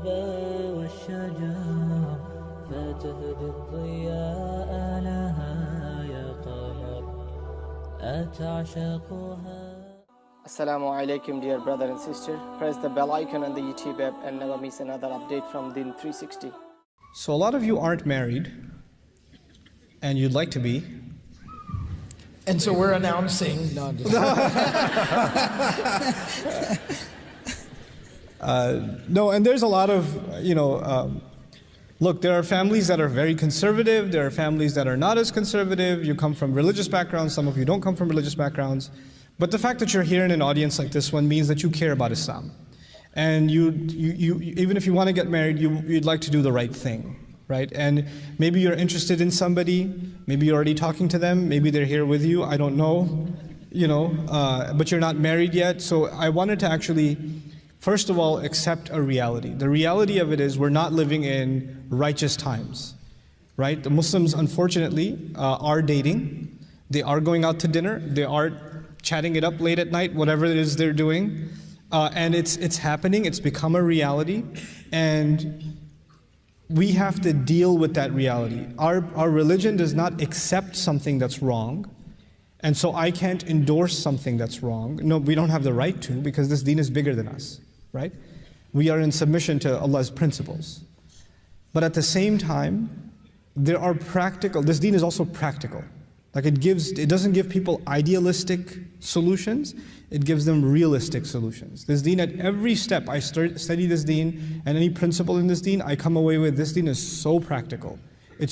والشجر فتهدي الضياء لها يا قمر أتعشقها. Assalamu alaikum, dear brother and sister. Press the bell icon on the YouTube app and never miss another update from Din 360. So a lot of you aren't married and you'd like to be. And so we're announcing. No, No, and there's a lot of, look, there are families that are very conservative. There are families that are not as conservative. You come from religious backgrounds. Some of you don't come from religious backgrounds. But the fact that you're here in an audience like this one means that you care about Islam. And you even if you want to get married, you'd like to do the right thing, right? And maybe you're interested in somebody. Maybe you're already talking to them. Maybe they're here with you. I don't know, but you're not married yet. So I wanted to actually, first of all, accept a reality. The reality of it is we're not living in righteous times, right? The Muslims, unfortunately, are dating. They are going out to dinner. They are chatting it up late at night, whatever it is they're doing. And it's happening. It's become a reality. And we have to deal with that reality. Our religion does not accept something that's wrong. And so I can't endorse something that's wrong. No, we don't have the right to, because this deen is bigger than us, right? We are in submission to Allah's principles. But at the same time, there are practical, this deen is also practical. Like it doesn't give people idealistic solutions, it gives them realistic solutions. This deen, at every step I study this deen, and any principle in this deen, I come away with this deen is so practical. It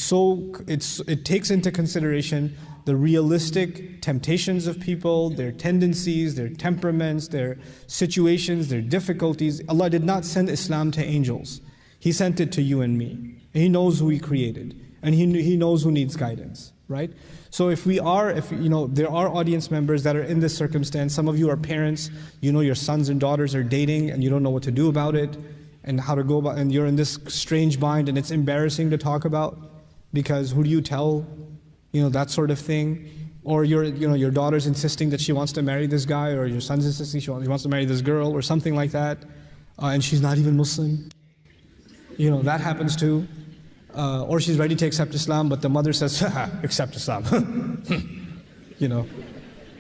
takes into consideration the realistic temptations of people, their tendencies, their temperaments, their situations, their difficulties. Allah did not send Islam to angels. He sent it to you and me. He knows who He created, and He knows who needs guidance, right? So there are audience members that are in this circumstance. Some of you are parents, your sons and daughters are dating and you don't know what to do about it and how to go about, and you're in this strange bind and it's embarrassing to talk about because who do you tell, that sort of thing. Or your daughter's insisting that she wants to marry this guy, or your son's insisting he wants to marry this girl or something like that, and she's not even Muslim. That happens too. Or she's ready to accept Islam, but the mother says, accept Islam.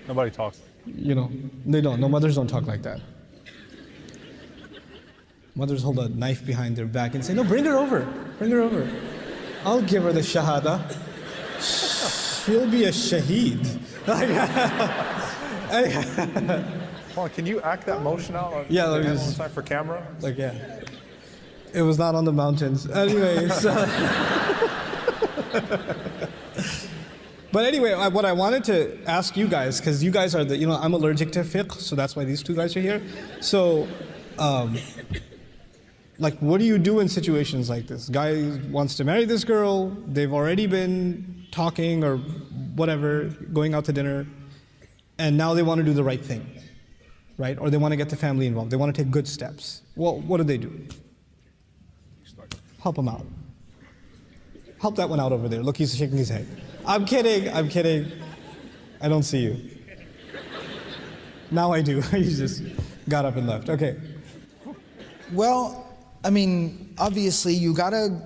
Nobody talks. They don't. No, mothers don't talk like that. Mothers hold a knife behind their back and say, no, bring her over. Bring her over. I'll give her the shahada. She'll be a shaheed. Hold on, can you act that motion out? Yeah, let me one time for camera. It was not on the mountains. Anyways. But anyway, what I wanted to ask you guys, because you guys are I'm allergic to fiqh, so that's why these two guys are here. So, what do you do in situations like this? Guy wants to marry this girl, they've already been talking or whatever, going out to dinner, and now they want to do the right thing, right? Or they want to get the family involved, they want to take good steps. Well, what do? Help him out. Help that one out over there. Look, he's shaking his head. I'm kidding. I don't see you. Now I do. He just got up and left. Okay. Well, obviously you gotta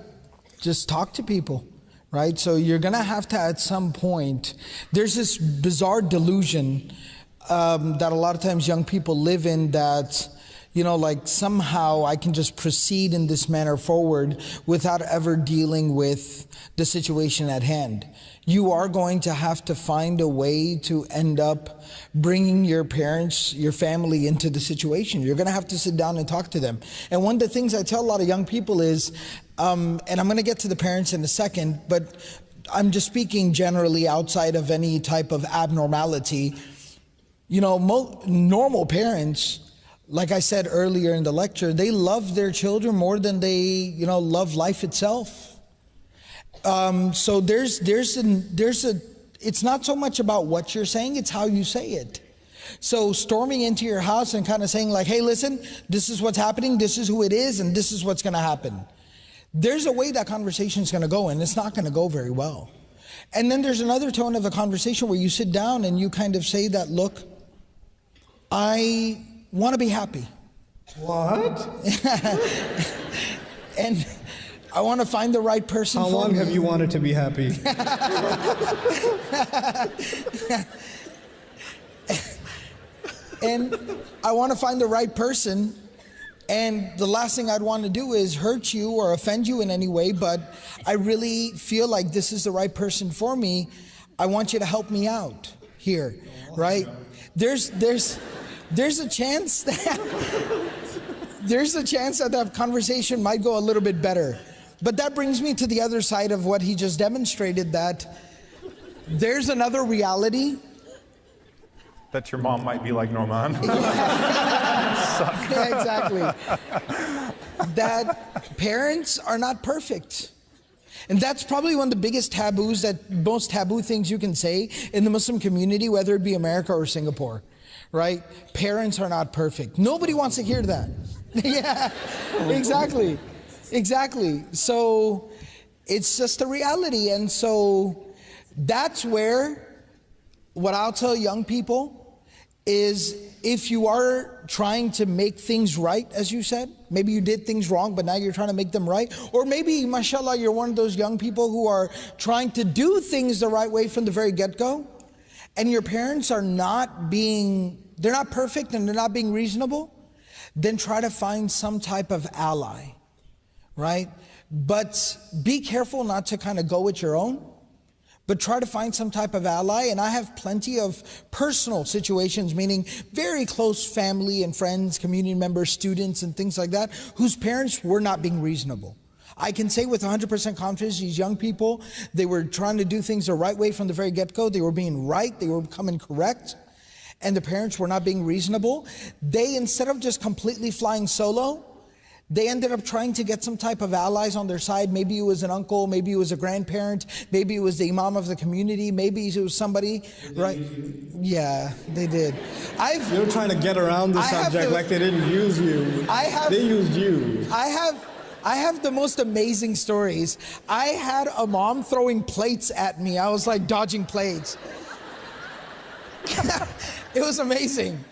just talk to people, right? So you're gonna have to, at some point, there's this bizarre delusion that a lot of times young people live in, that somehow I can just proceed in this manner forward without ever dealing with the situation at hand. You are going to have to find a way to end up bringing your parents, your family into the situation. You're going to have to sit down and talk to them. And one of the things I tell a lot of young people is, and I'm going to get to the parents in a second, but I'm just speaking generally outside of any type of abnormality. Normal parents, like I said earlier in the lecture, they love their children more than they, love life itself. So it's not so much about what you're saying, it's how you say it. So storming into your house and kind of saying hey, listen, this is what's happening, this is who it is, and this is what's going to happen. There's a way that conversation is going to go, and it's not going to go very well. And then there's another tone of a conversation where you sit down and you kind of say that, look, I want to be happy. What? And I want to find the right person for me. How long have you wanted to be happy? And I want to find the right person, and the last thing I'd want to do is hurt you or offend you in any way, but I really feel like this is the right person for me. I want you to help me out here, right? There's a chance that that conversation might go a little bit better. But that brings me to the other side of what he just demonstrated, that there's another reality. That your mom might be like Nouman. Yeah, exactly. That parents are not perfect. And that's probably one of the biggest taboos, that most taboo things you can say in the Muslim community, whether it be America or Singapore, right? Parents are not perfect. Nobody wants to hear that. Yeah, exactly. Exactly. So it's just a reality. And so that's where what I'll tell young people is, if you are trying to make things right, as you said, maybe you did things wrong, but now you're trying to make them right. Or maybe, mashallah, you're one of those young people who are trying to do things the right way from the very get-go, and your parents are they're not perfect and they're not being reasonable, then try to find some type of ally, right? But be careful not to kind of go with your own, but try to find some type of ally. And I have plenty of personal situations, meaning very close family and friends, community members, students, and things like that, whose parents were not being reasonable. I can say with 100% confidence, these young people, they were trying to do things the right way from the very get-go. They were being right, they were becoming correct, and the parents were not being reasonable. They, instead of just completely flying solo, they ended up trying to get some type of allies on their side. Maybe it was an uncle, maybe it was a grandparent, maybe it was the imam of the community, maybe it was somebody, right? Yeah, they did. You're trying to get around the subject like they didn't use you. They used you. I have the most amazing stories. I had a mom throwing plates at me. I was like dodging plates. It was amazing.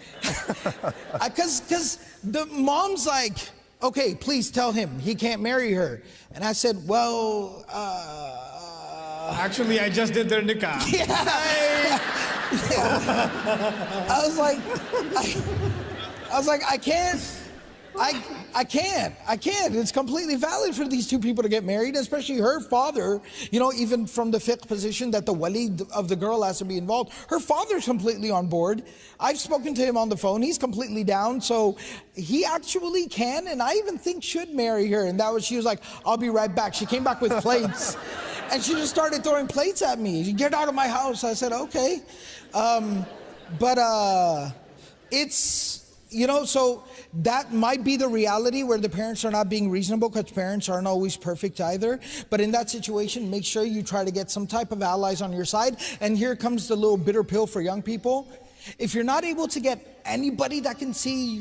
Because the mom's like, okay, please tell him he can't marry her. And I said, well, actually, I just did their nikah. Yeah. I was like, I can't. It's completely valid for these two people to get married, especially her father, even from the fiqh position that the wali of the girl has to be involved. Her father's completely on board. I've spoken to him on the phone. He's completely down. So he actually can, and I even think should marry her. And she was like, I'll be right back. She came back with plates and she just started throwing plates at me. Get out of my house. I said, okay. It's, so that might be the reality where the parents are not being reasonable, because parents aren't always perfect either. But in that situation, make sure you try to get some type of allies on your side. And here comes the little bitter pill for young people. If you're not able to get anybody that can see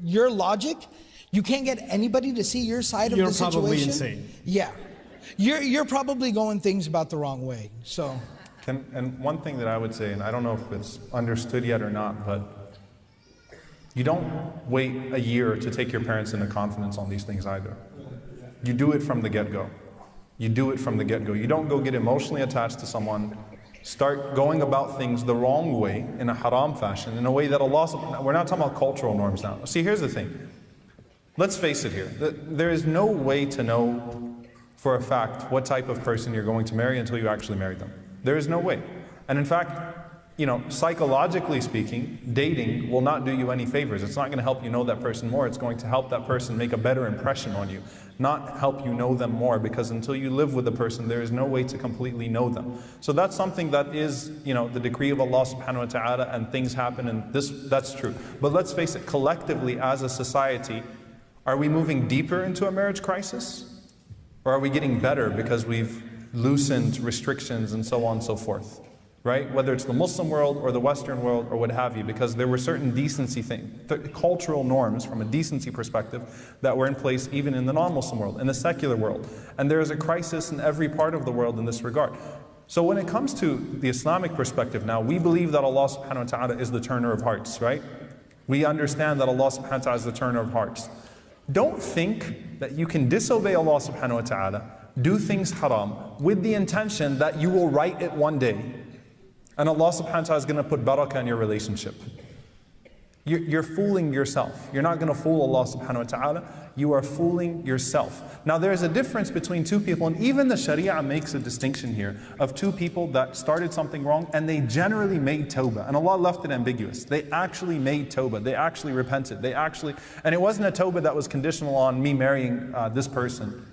your logic, you can't get anybody to see your side of the situation. You're probably insane. Yeah. You're probably going things about the wrong way. So. And one thing that I would say, and I don't know if it's understood yet or not, but you don't wait a year to take your parents into confidence on these things either. You do it from the get-go. You do it from the get-go. You don't go get emotionally attached to someone, start going about things the wrong way, in a haram fashion, in a way that Allah, we're not talking about cultural norms now. See, here's the thing. Let's face it here. There is no way to know for a fact what type of person you're going to marry until you actually marry them. There is no way. And in fact, psychologically speaking, dating will not do you any favors. It's not going to help you know that person more. It's going to help that person make a better impression on you, not help you know them more, because until you live with the person, there is no way to completely know them. So that's something that is, the decree of Allah subhanahu wa ta'ala, and things happen, and that's true. But let's face it, collectively as a society, are we moving deeper into a marriage crisis? Or are we getting better because we've loosened restrictions and so on and so forth, right? Whether it's the Muslim world or the Western world or what have you, because there were certain decency cultural norms from a decency perspective that were in place even in the non-Muslim world, in the secular world. And there is a crisis in every part of the world in this regard. So when it comes to the Islamic perspective now, we believe that Allah subhanahu wa ta'ala is the turner of hearts, right? We understand that Allah subhanahu wa ta'ala is the turner of hearts. Don't think that you can disobey Allah subhanahu wa ta'ala, do things haram, with the intention that you will right it one day. And Allah subhanahu wa ta'ala is going to put barakah in your relationship. You're fooling yourself. You're not going to fool Allah subhanahu wa ta'ala. You are fooling yourself. Now there's a difference between two people, and even the Sharia makes a distinction here of two people that started something wrong and they generally made tawbah. And Allah left it ambiguous. They actually made tawbah. They actually repented. And it wasn't a tawbah that was conditional on me marrying this person.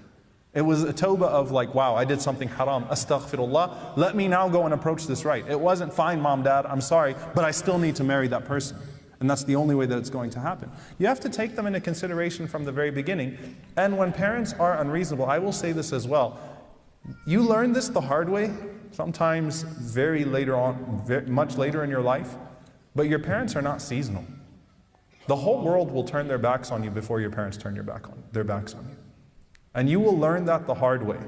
It was a tawbah of like, wow, I did something haram, astaghfirullah, let me now go and approach this right. It wasn't, fine mom, dad, I'm sorry, but I still need to marry that person. And that's the only way that it's going to happen. You have to take them into consideration from the very beginning. And when parents are unreasonable, I will say this as well. You learn this the hard way, sometimes very later on, much later in your life, but your parents are not seasonal. The whole world will turn their backs on you before your parents turn their backs on you. And you will learn that the hard way,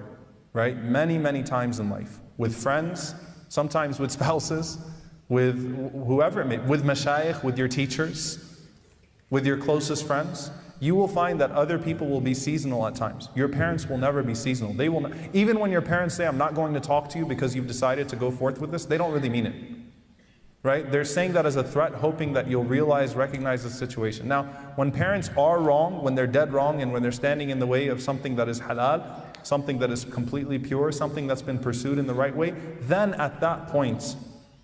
right? Many, many times in life. With friends, sometimes with spouses, with whoever it may be, with mashayikh, with your teachers, with your closest friends. You will find that other people will be seasonal at times. Your parents will never be seasonal. They will not, even when your parents say, I'm not going to talk to you because you've decided to go forth with this, they don't really mean it. Right? They're saying that as a threat, hoping that you'll recognize the situation. Now, when parents are wrong, when they're dead wrong, and when they're standing in the way of something that is halal, something that is completely pure, something that's been pursued in the right way, then at that point,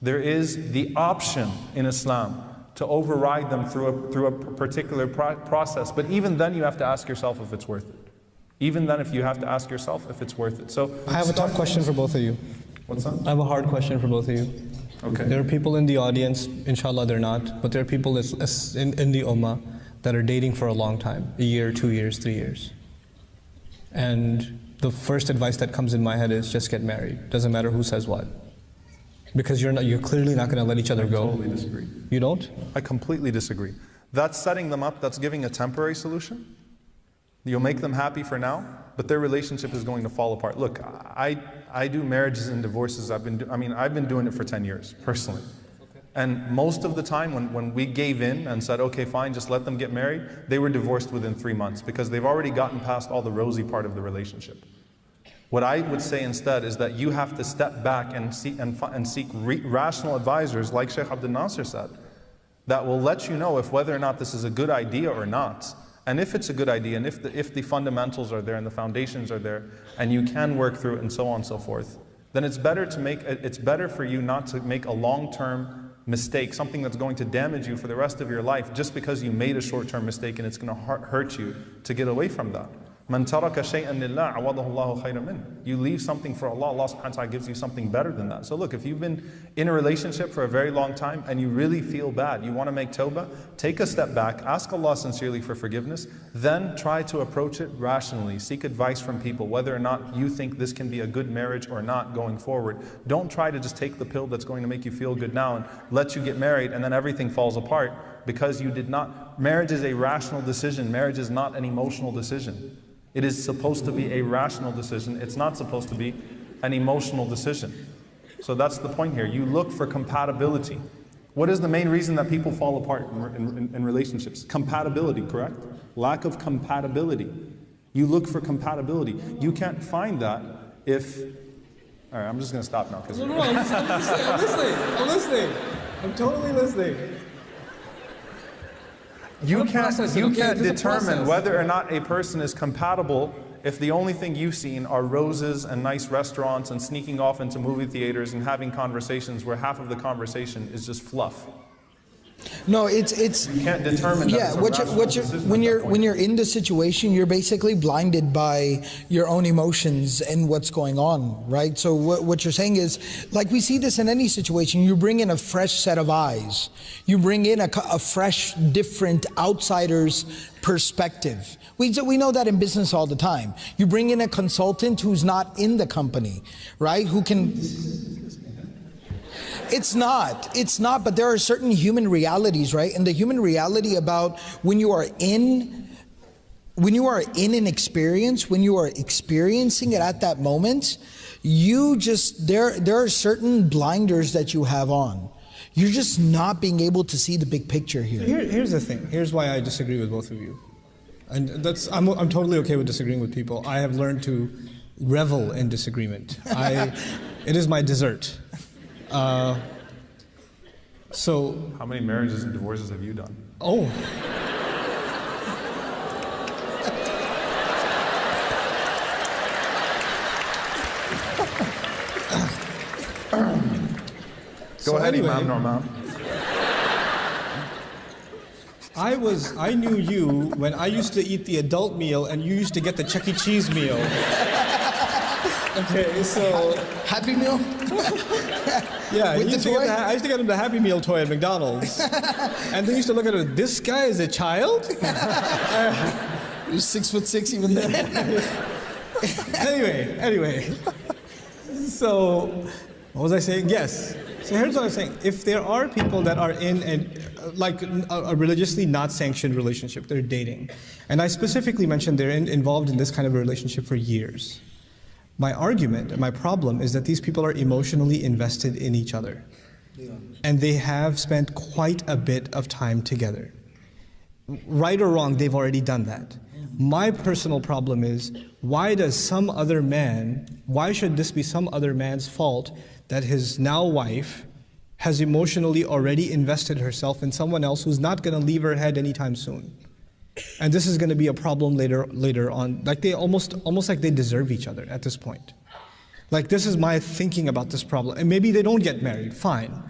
there is the option in Islam to override them through a particular process. But even then, you have to ask yourself if it's worth it. Even then, if you have to ask yourself if it's worth it. So I have a tough question for both of you. What's that? I have a hard question for both of you. Okay. There are people in the audience, inshallah they're not, but there are people in the ummah that are dating for a long time, a year, 2 years, 3 years. And the first advice that comes in my head is just get married. Doesn't matter who says what. Because you're clearly not going to let each other go. I totally disagree. You don't? I completely disagree. That's setting them up, that's giving a temporary solution. You'll make them happy for now, but their relationship is going to fall apart. Look, I do marriages and divorces. I've been doing it for 10 years, personally. And most of the time when we gave in and said, okay, fine, just let them get married, they were divorced within 3 months because they've already gotten past all the rosy part of the relationship. What I would say instead is that you have to step back and seek rational advisors, like Sheikh Abdul Nasir said, that will let you know if whether or not this is a good idea or not. And if it's a good idea, and if the fundamentals are there and the foundations are there, and you can work through it and so on and so forth, then it's better for you not to make a long-term mistake, something that's going to damage you for the rest of your life, just because you made a short-term mistake and it's going to hurt you to get away from that. Man taraka shay'an lillah, awadahu Allahu khayran min. You leave something for Allah, Allah subhanahu wa ta'ala gives you something better than that. So look, if you've been in a relationship for a very long time and you really feel bad, you want to make tawbah, take a step back, ask Allah sincerely for forgiveness, then try to approach it rationally. Seek advice from people, whether or not you think this can be a good marriage or not going forward. Don't try to just take the pill that's going to make you feel good now and let you get married and then everything falls apart because you did not. Marriage is a rational decision. Marriage is not an emotional decision. It is supposed to be a rational decision. It's not supposed to be an emotional decision. So that's the point here. You look for compatibility. What is the main reason that people fall apart in relationships? Compatibility, correct? Lack of compatibility. You look for compatibility. You can't find that if... All right, I'm just going to stop now. No, I'm listening. I'm totally listening. You can't determine whether or not a person is compatible if the only thing you've seen are roses and nice restaurants and sneaking off into movie theaters and having conversations where half of the conversation is just fluff. No, it's you can't determine. Yeah, when you're in the situation, you're basically blinded by your own emotions and what's going on, right? So what you're saying is, like we see this in any situation, you bring in a fresh set of eyes, you bring in a fresh, different outsider's perspective. We know that in business all the time. You bring in a consultant who's not in the company, right? Who can. It's not, but there are certain human realities, right? And the human reality about when you are in an experience, when you are experiencing it at that moment, there are certain blinders that you have on. You're just not being able to see the big picture here. Here's the thing. Here's why I disagree with both of you. And I'm totally okay with disagreeing with people. I have learned to revel in disagreement. It is my dessert. So. How many marriages and divorces have you done? Oh. Go ahead, anyway, Imam Nouman. I knew you when I used to eat the adult meal and you used to get the Chuck E. Cheese meal. Okay, so... Happy Meal? Yeah, with the toy? I used to get him the Happy Meal toy at McDonald's. And they used to look at him, this guy is a child? You're 6'6" even then. Anyway. So, what was I saying? Yes. So here's what I'm saying. If there are people that are in a religiously not sanctioned relationship, they're dating, and I specifically mentioned they're involved in this kind of a relationship for years. My argument and my problem is that these people are emotionally invested in each other. Yeah. And they have spent quite a bit of time together. Right or wrong, they've already done that. My personal problem is, why should this be some other man's fault that his now wife has emotionally already invested herself in someone else who's not going to leave her head anytime soon? And this is going to be a problem later on. Like they almost like they deserve each other at this point. Like this is my thinking about this problem. And maybe they don't get married, fine.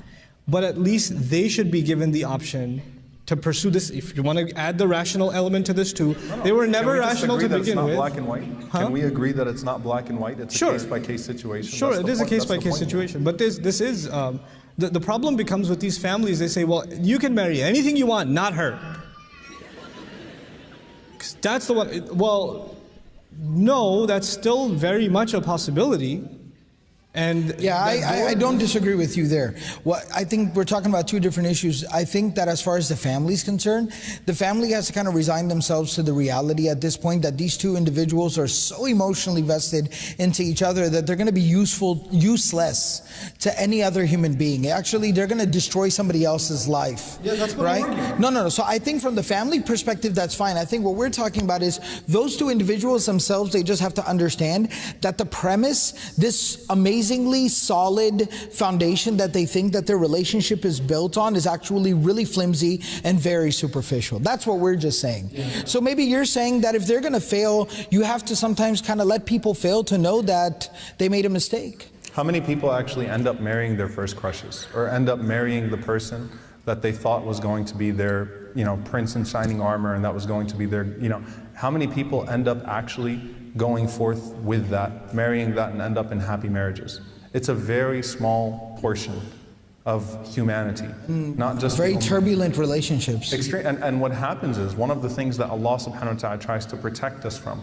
But at least they should be given the option to pursue this. If you want to add the rational element to this too, they were never rational to begin with. Black and white? Huh? Can we agree that it's not black and white? It's a case-by-case situation. Sure, it is a case-by-case situation. But this is, the problem becomes with these families, they say, well, you can marry anything you want, not her. That's the one. Well, no, that's still very much a possibility. And yeah, I don't disagree with you there. I think we're talking about two different issues. I think that as far as the family is concerned, the family has to kind of resign themselves to the reality at this point that these two individuals are so emotionally vested into each other that they're going to be useless to any other human being. Actually, they're going to destroy somebody else's life. Yeah, that's what right? I'm arguing. No. So I think from the family perspective, that's fine. I think what we're talking about is those two individuals themselves, they just have to understand that the premise, this amazingly solid foundation that they think that their relationship is built on is actually really flimsy and very superficial. That's what we're just saying. Yeah. So maybe you're saying that if they're going to fail, you have to sometimes kind of let people fail to know that they made a mistake. How many people actually end up marrying their first crushes or end up marrying the person that they thought was going to be their, prince in shining armor and that was going to be their, how many people end up actually going forth with that, marrying that and end up in happy marriages? It's a very small portion of humanity, not just very turbulent relationships. Extreme, and what happens is, one of the things that Allah subhanahu wa ta'ala tries to protect us from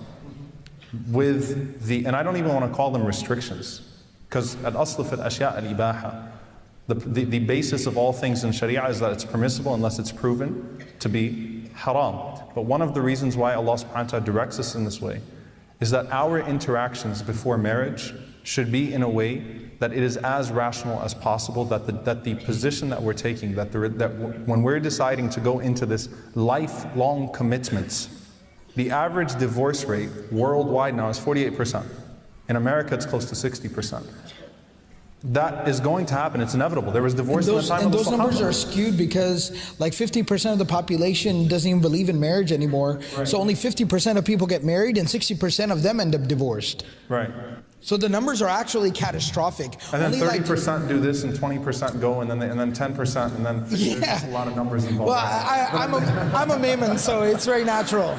with and I don't even want to call them restrictions, because al-aslu fil ashya' al-ibaha, the basis of all things in Sharia is that it's permissible unless it's proven to be haram. But one of the reasons why Allah subhanahu wa ta'ala directs us in this way is that our interactions before marriage should be in a way that it is as rational as possible, that the position that we're taking, that when we're deciding to go into this lifelong commitments, the average divorce rate worldwide now is 48%. In America, it's close to 60%. That is going to happen. It's inevitable. There was divorce in the time of the Sahaba. And those numbers are skewed because like 50% of the population doesn't even believe in marriage anymore. Right. So only 50% of people get married and 60% of them end up divorced. Right. So the numbers are actually catastrophic. And then 30% do this and 20% go and then 10% and then there's just a lot of numbers involved. Well, I'm a Mayman, so it's very natural.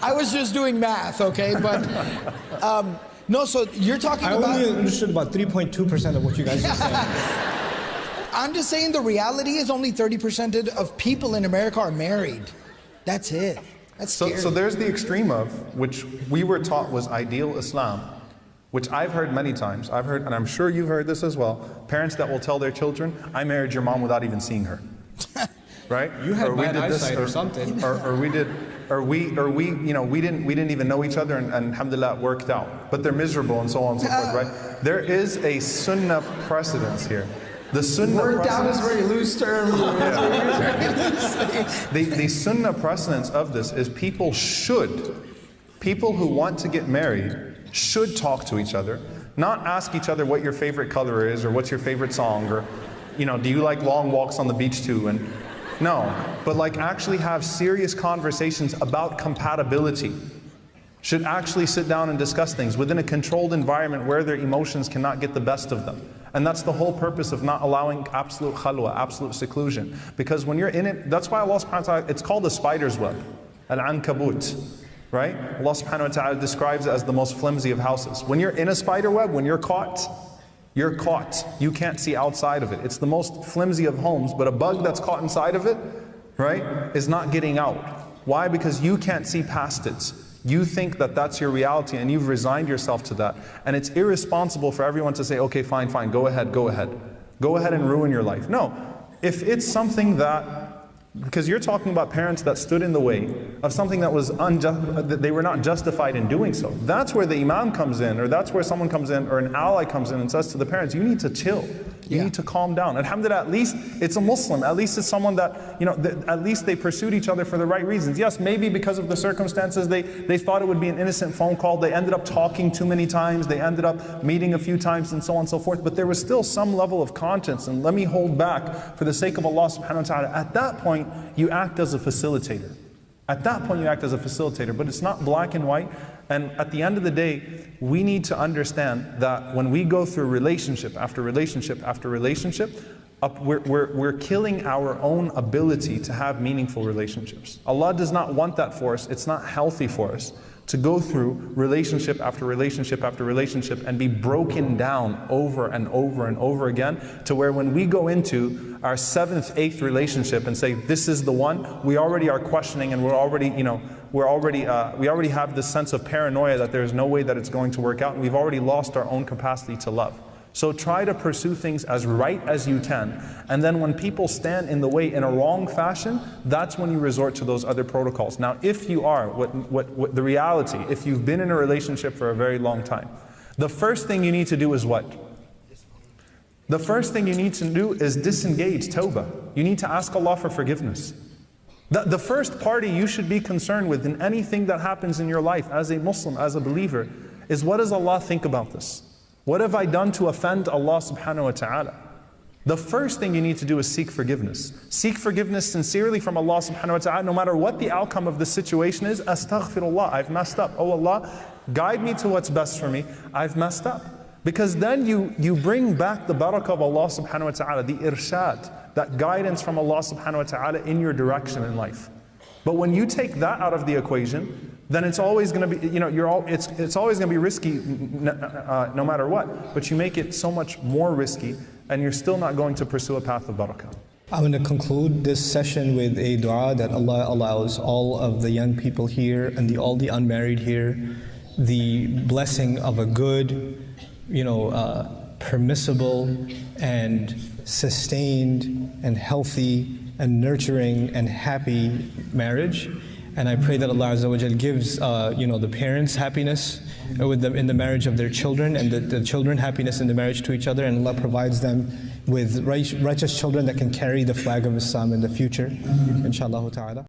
I was just doing math, okay? But no, so you're talking about... I only understood about 3.2% of what you guys are saying. I'm just saying the reality is only 30% of people in America are married. That's it. That's scary. So there's the extreme of, which we were taught was ideal Islam, which I've heard many times. I've heard, and I'm sure you've heard this as well, parents that will tell their children, I married your mom without even seeing her. Right? You had bad eyesight or something. We didn't even know each other and alhamdulillah it worked out. But they're miserable and so on and so forth, right? There is a sunnah precedence here. The sunnah Worked out is precedence, very loose term. the sunnah precedence of this is people who want to get married should talk to each other, not ask each other what your favorite color is or what's your favorite song, or do you like long walks on the beach too? And no, but like actually have serious conversations about compatibility. Should actually sit down and discuss things within a controlled environment where their emotions cannot get the best of them. And that's the whole purpose of not allowing absolute khalwa, absolute seclusion. Because when you're in it, that's why Allah subhanahu wa ta'ala, it's called the spider's web, al-ankabut, right? Allah subhanahu wa ta'ala describes it as the most flimsy of houses. When you're in a spider web, when you're caught. You can't see outside of it. It's the most flimsy of homes, but a bug that's caught inside of it, right, is not getting out. Why? Because you can't see past it. You think that that's your reality and you've resigned yourself to that. And it's irresponsible for everyone to say, okay, fine, go ahead. Go ahead and ruin your life. No, if it's something that, because you're talking about parents that stood in the way of something that was unjust, that they were not justified in doing so. That's where the imam comes in, or that's where someone comes in, or an ally comes in and says to the parents, you need to chill. You need to calm down. Alhamdulillah, at least it's a Muslim. At least it's someone that, at least they pursued each other for the right reasons. Yes, maybe because of the circumstances, they thought it would be an innocent phone call. They ended up talking too many times. They ended up meeting a few times and so on and so forth. But there was still some level of conscience. And let me hold back for the sake of Allah subhanahu wa ta'ala. At that point, you act as a facilitator. At that point, you act as a facilitator. But it's not black and white. And at the end of the day, we need to understand that when we go through relationship after relationship after relationship, we're killing our own ability to have meaningful relationships. Allah does not want that for us. It's not healthy for us to go through relationship after relationship after relationship and be broken down over and over and over again, to where when we go into our 7th, 8th relationship and say, this is the one, we already are questioning, and we already have this sense of paranoia that there's no way that it's going to work out, and we've already lost our own capacity to love. So try to pursue things as right as you can, and then when people stand in the way in a wrong fashion, that's when you resort to those other protocols. Now, if you are, what the reality, if you've been in a relationship for a very long time, the first thing you need to do is what? The first thing you need to do is disengage, tawbah. You need to ask Allah for forgiveness. The first party you should be concerned with in anything that happens in your life as a Muslim, as a believer, is what does Allah think about this? What have I done to offend Allah subhanahu wa ta'ala? The first thing you need to do is seek forgiveness. Seek forgiveness sincerely from Allah subhanahu wa ta'ala, no matter what the outcome of the situation is. Astaghfirullah, I've messed up. Oh Allah, guide me to what's best for me. I've messed up. Because then you bring back the barakah of Allah subhanahu wa ta'ala, the irshad, that guidance from Allah subhanahu wa ta'ala in your direction in life. But when you take that out of the equation, then it's always going to be, it's always going to be risky no matter what. But you make it so much more risky, and you're still not going to pursue a path of barakah. I'm going to conclude this session with a dua that Allah allows all of the young people here and all the unmarried here the blessing of a good, permissible and sustained and healthy and nurturing and happy marriage. And I pray that Allah Azza wa Jal gives the parents happiness in the marriage of their children, and the children happiness in the marriage to each other, and Allah provides them with righteous children that can carry the flag of Islam in the future, inshaAllah ta'ala.